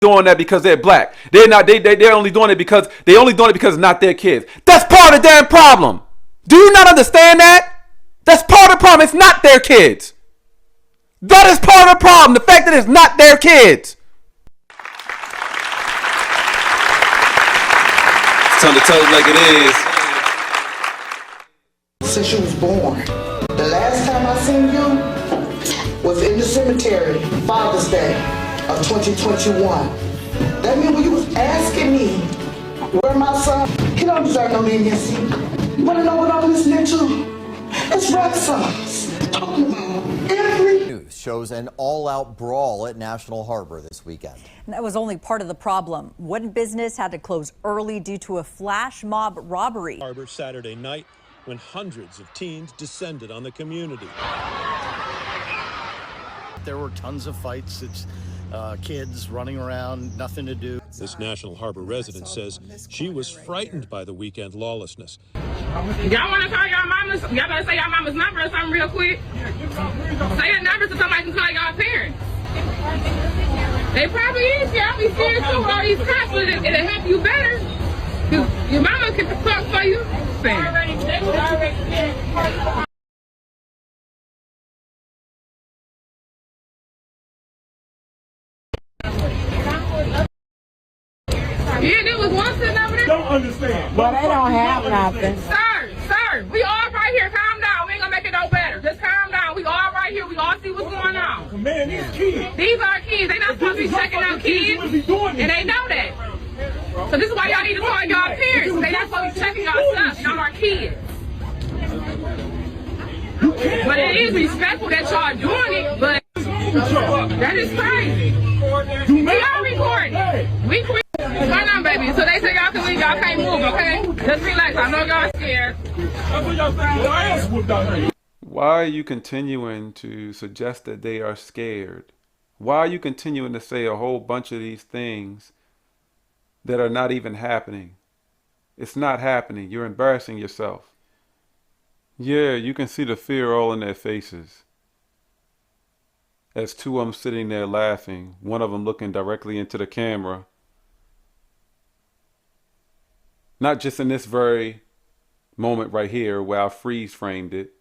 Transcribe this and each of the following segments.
doing that because they're black. They're not. They're only doing it because it's not their kids. That's part of the damn problem. Do you not understand that? That's part of the problem. It's not their kids. That is part of the problem. The fact that it's not their kids. It's time to tell it like it is. Since you was born, the last time I seen you was in the cemetery, Father's Day of 2021. That means when you was asking me where my son, he don't deserve no leniency. You wanna know what I'm listening to? It's rap songs. Talking about every News shows an all-out brawl at National Harbor this weekend. And that was only part of the problem. One business had to close early due to a flash mob robbery. Harbor Saturday night when hundreds of teens descended on the community. There were tons of fights. It's kids running around, nothing to do. This National Harbor resident says she was frightened by the weekend lawlessness. Y'all want to call y'all mamas? Y'all better say y'all mama's number or something real quick. Say a number so somebody can call y'all parents. They probably is. Y'all be scared too. All these cops, it'll help you better. Your mama can talk for you. Yeah, there was one sitting over there. Don't understand. But they don't have nothing. Sir, we all right here. Calm down. We ain't gonna make it no better. Just calm down. We all right here. We all see what's going on. Man, these kids. These are kids. They not supposed to be checking out kids. And they know that. So this is why y'all need to call y'all parents. They not supposed to be checking y'all stuff. Y'all are kids. But it is respectful that y'all doing it, but that is crazy. We are recording. We What's going on, baby? So they say y'all can leave, y'all can't move, okay? Just relax. I know y'all scared. Why are you continuing to suggest that they are scared? Why are you continuing to say a whole bunch of these things that are not even happening? It's not happening. You're embarrassing yourself. Yeah, you can see the fear all in their faces. As two of them sitting there laughing, one of them looking directly into the camera. Not just in this very moment right here where I freeze framed it,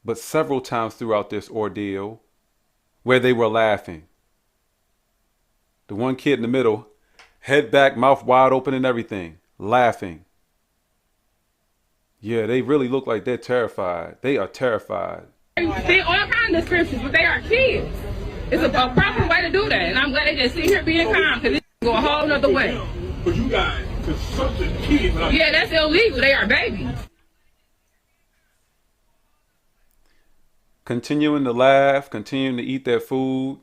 but several times throughout this ordeal where they were laughing. The one kid in the middle, head back, mouth wide open and everything, laughing. Yeah, they really look like they're terrified. They are terrified. They all kinds of descriptions, but they are kids. It's a proper way to do that, and I'm glad they just sit here being calm because it go a whole nother way. But you guys, because such a kid. Yeah, that's illegal. They are babies. Continuing to laugh, continuing to eat their food.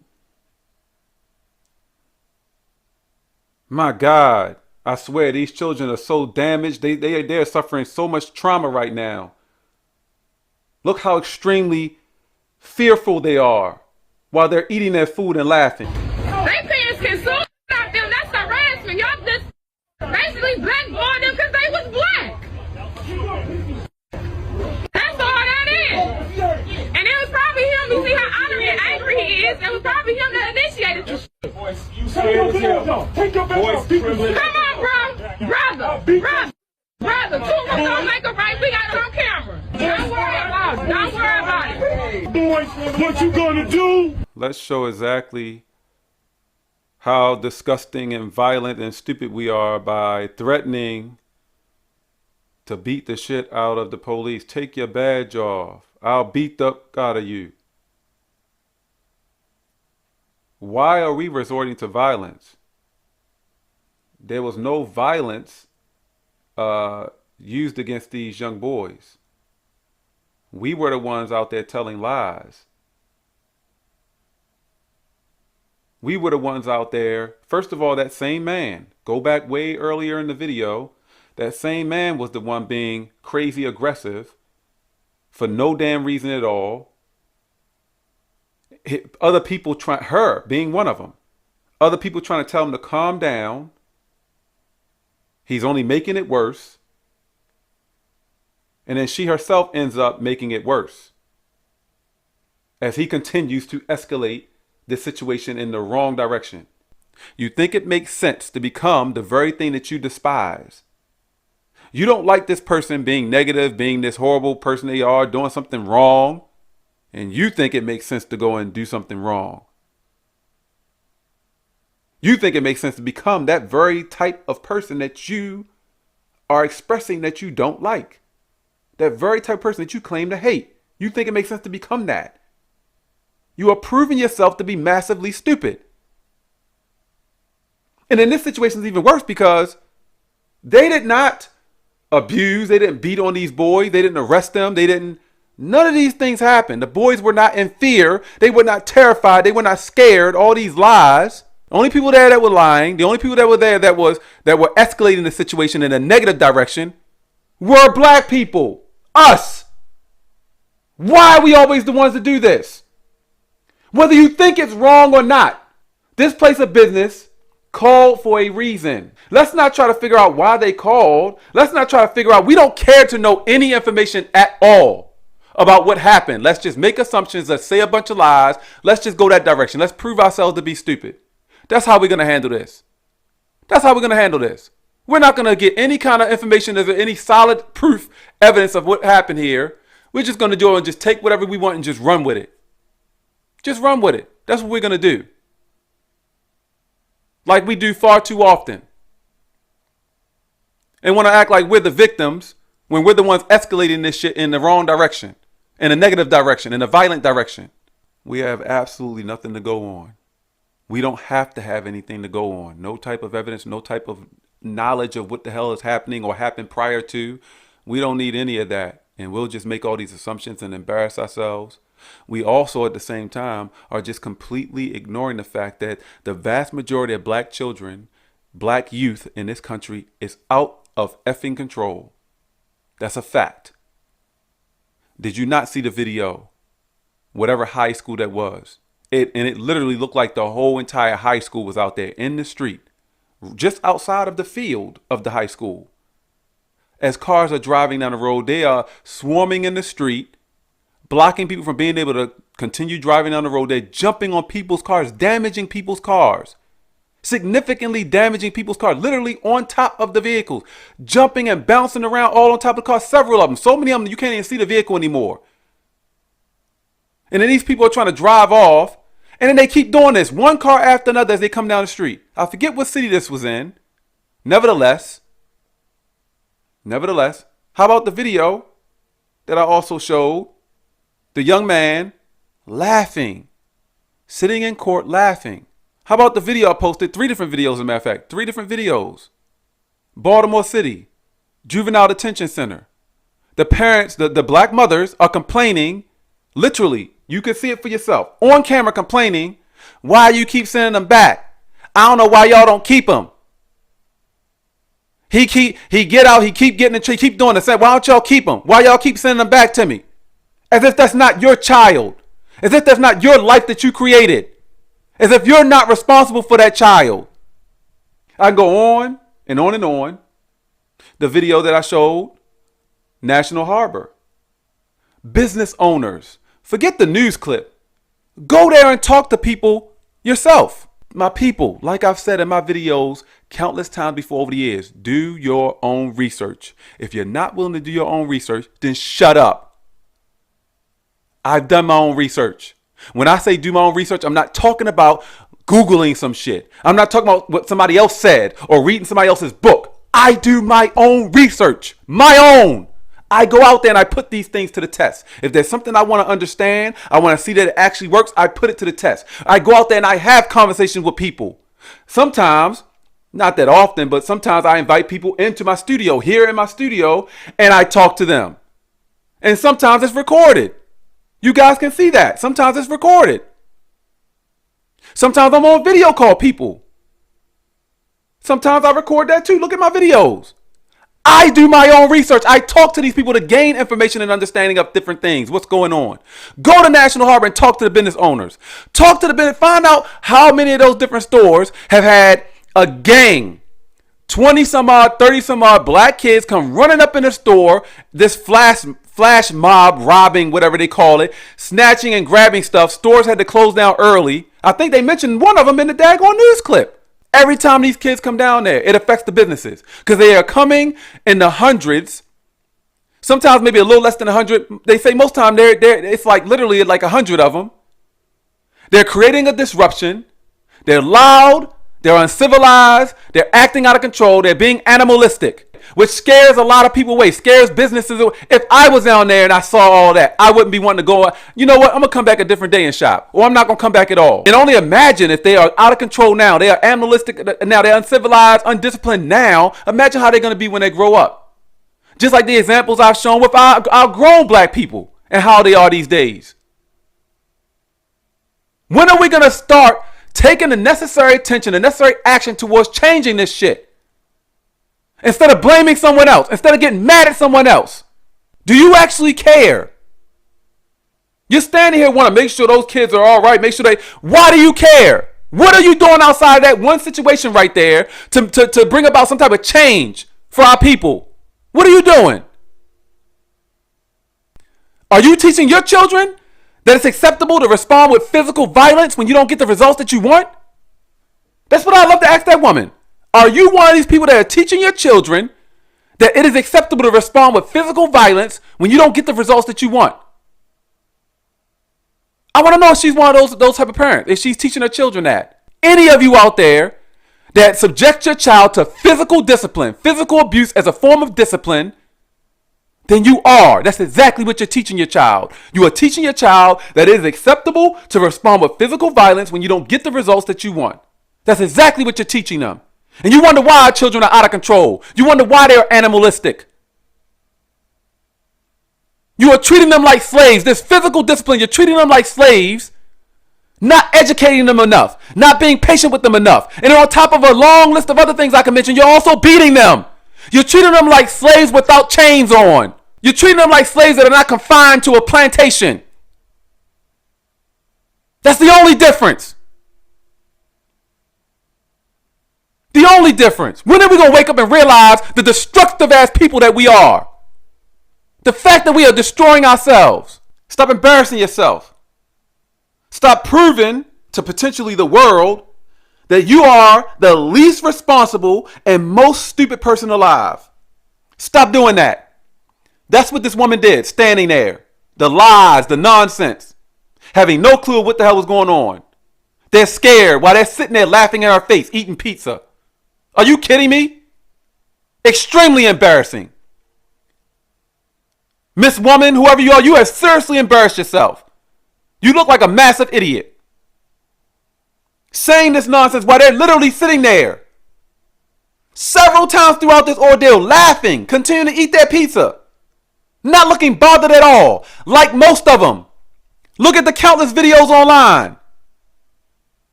My God, I swear these children are so damaged. They're suffering so much trauma right now. Look how extremely fearful they are while they're eating their food and laughing. They parents can sue them. That's harassment. Y'all just basically blackballed them because they was black. That's all that is. And it was probably him. You see how honored and angry he is. It was probably him that initiated the shit. You scared as hell. Take your back off. Come on, brother. Two of us don't make a right. We got it on camera. Don't worry about it. Don't worry about it. Boys, what you gonna do? Let's show exactly how disgusting and violent and stupid we are by threatening to beat the shit out of the police. Take your badge off. I'll beat the fuck out of you. Why are we resorting to violence? There was no violence used against these young boys. We were the ones out there telling lies. We were the ones out there. First of all, that same man, go back way earlier in the video, that same man was the one being crazy aggressive for no damn reason at all. Other people her being one of them. Other people trying to tell him to calm down. He's only making it worse. And then she herself ends up making it worse as he continues to escalate this situation in the wrong direction. You think it makes sense to become the very thing that you despise. You don't like this person being negative, being this horrible person they are, doing something wrong, and you think it makes sense to go and do something wrong. You think it makes sense to become that very type of person that you are expressing that you don't like. That very type of person that you claim to hate. You think it makes sense to become that. You are proving yourself to be massively stupid. And in this situation, it's even worse because they did not abuse. They didn't beat on these boys. They didn't arrest them. None of these things happened. The boys were not in fear. They were not terrified. They were not scared. All these lies. The only people there that were lying, the only people that were there that were escalating the situation in a negative direction were black people. Us. Why are we always the ones to do this? Whether you think it's wrong or not, this place of business called for a reason. Let's not try to figure out why they called. Let's not try to figure out. We don't care to know any information at all about what happened. Let's just make assumptions. Let's say a bunch of lies. Let's just go that direction. Let's prove ourselves to be stupid. That's how we're going to handle this. That's how we're going to handle this. We're not going to get any kind of information, any solid proof, evidence of what happened here. We're just going to do it and just take whatever we want and just run with it. Just run with it. That's what we're going to do. Like we do far too often. And want to act like we're the victims when we're the ones escalating this shit in the wrong direction, in a negative direction, in a violent direction. We have absolutely nothing to go on. We don't have to have anything to go on. No type of evidence, no type of knowledge of what the hell is happening or happened prior to. We don't need any of that. And we'll just make all these assumptions and embarrass ourselves. We also at the same time are just completely ignoring the fact that the vast majority of black children, black youth in this country is out of effing control. That's a fact. Did you not see the video? Whatever high school that was. It literally looked like the whole entire high school was out there in the street, just outside of the field of the high school. As cars are driving down the road, they are swarming in the street, blocking people from being able to continue driving down the road. They're jumping on people's cars, damaging people's cars, significantly damaging people's cars, literally on top of the vehicles, jumping and bouncing around all on top of the car, several of them, so many of them you can't even see the vehicle anymore. And then these people are trying to drive off, and then they keep doing this, one car after another as they come down the street. I forget what city this was in. Nevertheless, how about the video that I also showed? The young man laughing, sitting in court laughing. How about the video I posted? 3 different videos, as a matter of fact. 3 different videos. Baltimore City, Juvenile Detention Center. The parents, the black mothers are complaining, literally, you can see it for yourself, on camera complaining, why you keep sending them back. I don't know why y'all don't keep them. He get out, he keep getting in trouble, keep doing the same. Why don't y'all keep them? Why y'all keep sending them back to me? As if that's not your child. As if that's not your life that you created. As if you're not responsible for that child. I can go on and on and on. The video that I showed, National Harbor. Business owners. Forget the news clip. Go there and talk to people yourself. My people, like I've said in my videos countless times before over the years, do your own research. If you're not willing to do your own research, then shut up. I've done my own research. When I say do my own research, I'm not talking about Googling some shit. I'm not talking about what somebody else said or reading somebody else's book. I do my own research. My own. I go out there and I put these things to the test. If there's something I want to understand, I want to see that it actually works, I put it to the test. I go out there and I have conversations with people. Sometimes, not that often, but sometimes I invite people into my studio, here in my studio, and I talk to them. And sometimes it's recorded. You guys can see that. Sometimes it's recorded. Sometimes I'm on video call people. Sometimes I record that too. Look at my videos. I do my own research. I talk to these people to gain information and understanding of different things. What's going on? Go to National Harbor and talk to the business owners. Talk to the business. Find out how many of those different stores have had a gang. 20 some odd, 30 some odd black kids come running up in the store. This flash mob robbing, whatever they call it, snatching and grabbing stuff. Stores had to close down early. I think they mentioned one of them in the daggone news clip. Every time these kids come down there, it affects the businesses because they are coming in the hundreds. Sometimes maybe a little less than 100. They say most time it's like literally like 100 of them. They're creating a disruption. They're loud. They're uncivilized. They're acting out of control. They're being animalistic, which scares a lot of people away, scares businesses away. If I was down there and I saw all that, I wouldn't be wanting to go, you know what, I'm going to come back a different day and shop, or I'm not going to come back at all. And only imagine if they are out of control now, they are animalistic now, they're uncivilized, undisciplined now. Imagine how they're going to be when they grow up. Just like the examples I've shown with our grown black people and how they are these days. When are we going to start taking the necessary attention, the necessary action towards changing this shit? Instead of blaming someone else, instead of getting mad at someone else, do you actually care? You're standing here wanting to make sure those kids are all right, make sure why do you care? What are you doing outside of that one situation right there to bring about some type of change for our people? What are you doing? Are you teaching your children that it's acceptable to respond with physical violence when you don't get the results that you want? That's what I'd love to ask that woman. Are you one of these people that are teaching your children that it is acceptable to respond with physical violence when you don't get the results that you want? I want to know if she's one of those type of parents, if she's teaching her children that. Any of you out there that subject your child to physical discipline, physical abuse as a form of discipline, then you are. That's exactly what you're teaching your child. You are teaching your child that it is acceptable to respond with physical violence when you don't get the results that you want. That's exactly what you're teaching them. And you wonder why our children are out of control. You wonder why they're animalistic. You are treating them like slaves. This physical discipline, you're treating them like slaves, not educating them enough, not being patient with them enough. And on top of a long list of other things I can mention, you're also beating them. You're treating them like slaves without chains on. You're treating them like slaves that are not confined to a plantation. That's the only difference. The only difference. When are we going to wake up and realize the destructive ass people that we are? The fact that we are destroying ourselves. Stop embarrassing yourself. Stop proving to potentially the world that you are the least responsible and most stupid person alive. Stop doing that. That's what this woman did, standing there. The lies, the nonsense. Having no clue what the hell was going on. They're scared while they're sitting there laughing in our face, eating pizza. Are you kidding me? Extremely embarrassing. Miss Woman, whoever you are, you have seriously embarrassed yourself. You look like a massive idiot. Saying this nonsense while they're literally sitting there. Several times throughout this ordeal, laughing, continuing to eat their pizza. Not looking bothered at all, like most of them. Look at the countless videos online.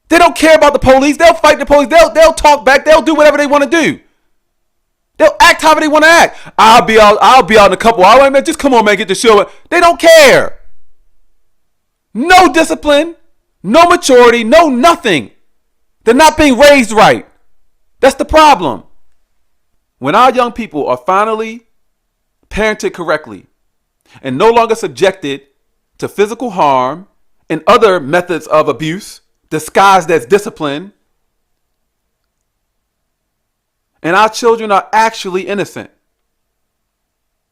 They don't care about the police. They'll fight the police. They'll talk back. They'll do whatever they want to do. They'll act however they want to act. I'll be out in a couple hours. Man, just come on, man, get the show. They don't care. No discipline, no maturity, no nothing. They're not being raised right. That's the problem. When our young people are finally parented correctly and no longer subjected to physical harm and other methods of abuse disguised as discipline, and our children are actually innocent,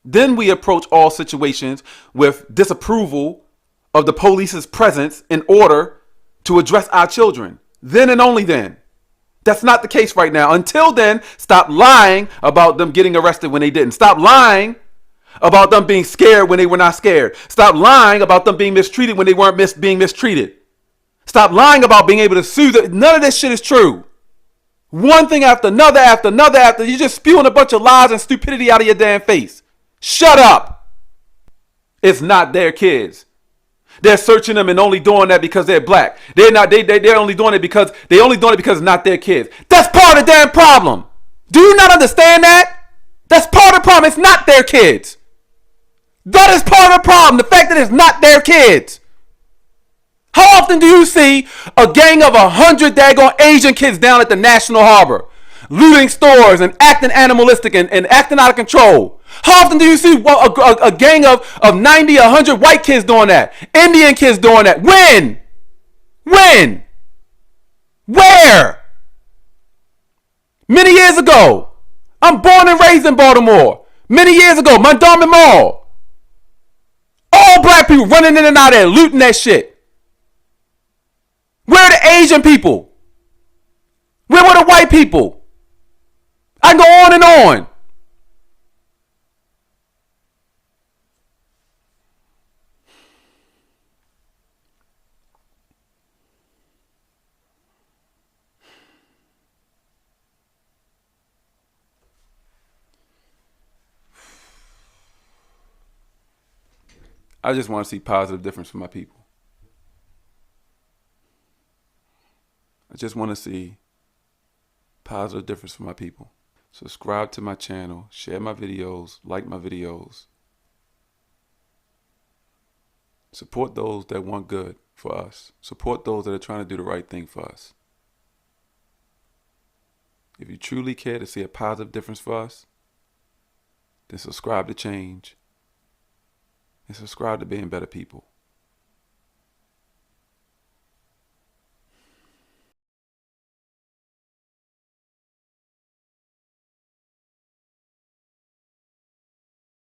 then we approach all situations with disapproval of the police's presence in order to address our children. Then and only then. That's not the case right now. Until then, stop lying about them getting arrested when they didn't. Stop lying about them being scared when they were not scared. Stop lying about them being mistreated when they weren't being mistreated. Stop lying about being able to sue. None of this shit is true. One thing after another, after another, after you're just spewing a bunch of lies and stupidity out of your damn face. Shut up. It's not their kids. They're searching them and only doing that because they're black. They're only doing it because it's not their kids. That's part of the damn problem. Do you not understand that? That's part of the problem. It's not their kids. That is part of the problem. The fact that it's not their kids. How often do you see a gang of 100 daggone Asian kids down at the National Harbor looting stores and acting animalistic and acting out of control? How often do you see a gang of 90, 100 white kids doing that? Indian kids doing that? When? Where? Many years ago. I'm born and raised in Baltimore. Many years ago, Montgomery Mall. All black people running in and out of there, looting that shit. Where are the Asian people? Where were the white people? I can go on and on. I just want to see positive difference for my people. I just want to see positive difference for my people. Subscribe to my channel, share my videos, like my videos. Support those that want good for us. Support those that are trying to do the right thing for us. If you truly care to see a positive difference for us, then subscribe to change and subscribe to being better people.